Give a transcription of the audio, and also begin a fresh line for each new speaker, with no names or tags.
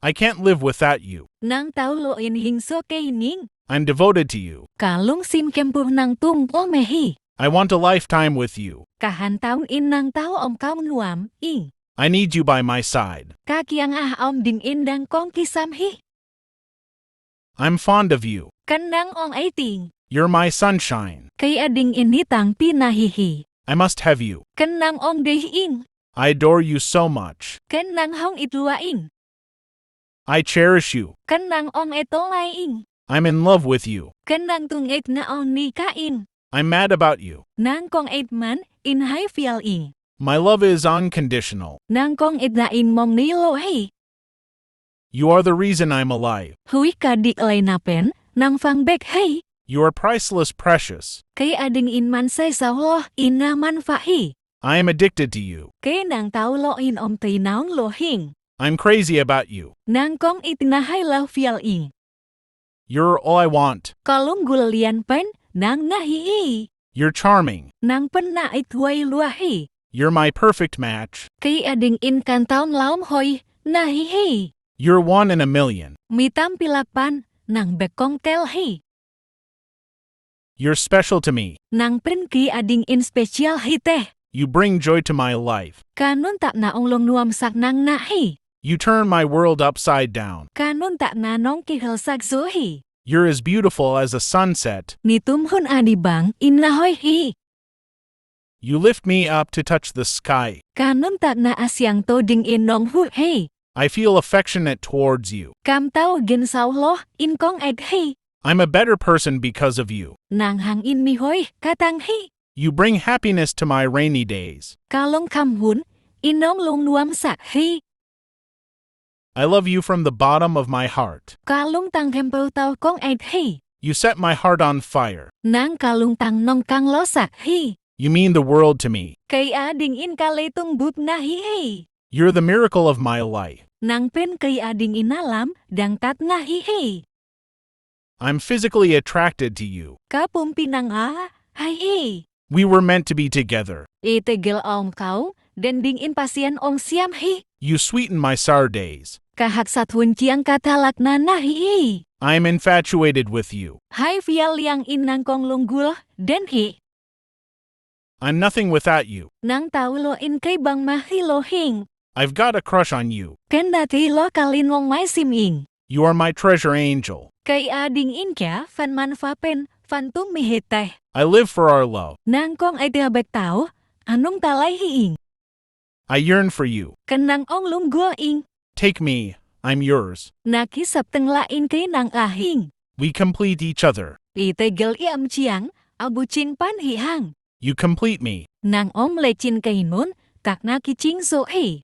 I can't live without you.
Nang tao lo in hing so kay ning.
I'm devoted to you.
Kalong sim kempuh nang tung o mehi.
I want a lifetime with you.
Kahan taon in nang tao om kaum nuam ing.
I need you by my side.
Kakiang om ding in dang kong kisam hi.
I'm fond of you.
Kan nang ong ay ting.
You're my sunshine.
Kay ading in hitang pinahihi.
I must have you.
Kan nang ong deh ing.
I adore you so much.
Kan nang hong itluaing.
I cherish you.
Kan nang ong etolaing.
I'm in love with you.
Kan nang tung et na ong ni kain.
I'm mad about you.
Nang kong et man in hai fial ing.
My love is unconditional.
Nang kong et na in mong ni lo hi.
You are the reason I'm alive.
Hui ka di lay napen nang fang bek hey.
You are priceless, precious.
Kay ading in man say sa lo in na man fa hi.
I am addicted to you.
Kay nang tao lo in om tay naong lo hing.
I'm crazy about you.
Nang kong itinahay lao fial ing.
You're all I want.
Kalong gulalian pen nang nahi.
You're charming.
Nang pen na ithuay luahi.
You're my perfect match.
Kay ading in kan taon laom hoy nahi.
You're one in a million.
Mitam pilapan nang bekong tel hi.
You're special to me.
Nang pen ki ading in special hi teh.
You bring joy to my life.
Kanon tak na ong long nuam sak nang nahi.
You turn my world upside down.
Kanon tak na nong kihel sak zohi.
You're as beautiful as a sunset.
Nitum hun adibang in nahoy hi.
You lift me up to touch the sky.
Kanon tak na asyang to ding in nong hu hi.
I feel affectionate towards you.
Kam tao gin sao lo in kong ed hi.
I'm a better person because of you.
Nang hang in mi hoy katang hi.
You bring happiness to my rainy days.
Kalong kam hun in nong long nuam sak hi.
I love you from the bottom of my heart.
Kalong tang hempel tao kong ed hi.
You set my heart on fire.
Nang kalong tang nong kang lo sak hi.
You mean the world to me.
Kay ading in kaletong but na hi.
You're the miracle of my life.
Nang pen kay ading inalam dang tat na hi.
I'm physically attracted to you.
Kapum pinang a hi.
We were meant to be together.
Itegel om kau dending in pasien ong siam hi.
You sweeten my sour days.
Kahak satun chiang katalak na hi.
I'm infatuated with you.
Hai fial yang in nang kong lunggul den hi.
I'm nothing without you.
Nang tao lo in kay bang mahilo hing.
I've got a crush on you.
Ken dati lo kalin mong may siming.
You are my treasure angel.
Kay ading in kya fan man fa pen fan tum mihitay.
I live for our love.
Nang kong ay tiabek tao anong talay hiing.
I yearn for you.
Kanang ong lunggul ing.
Take me. I'm yours.
Nakisap teng lain kay nang ahing.
We complete each other.
Itegel iam chiang abuchin pan hihang.
You complete me.
Nang om lechin kay nun kak na kiching so hi.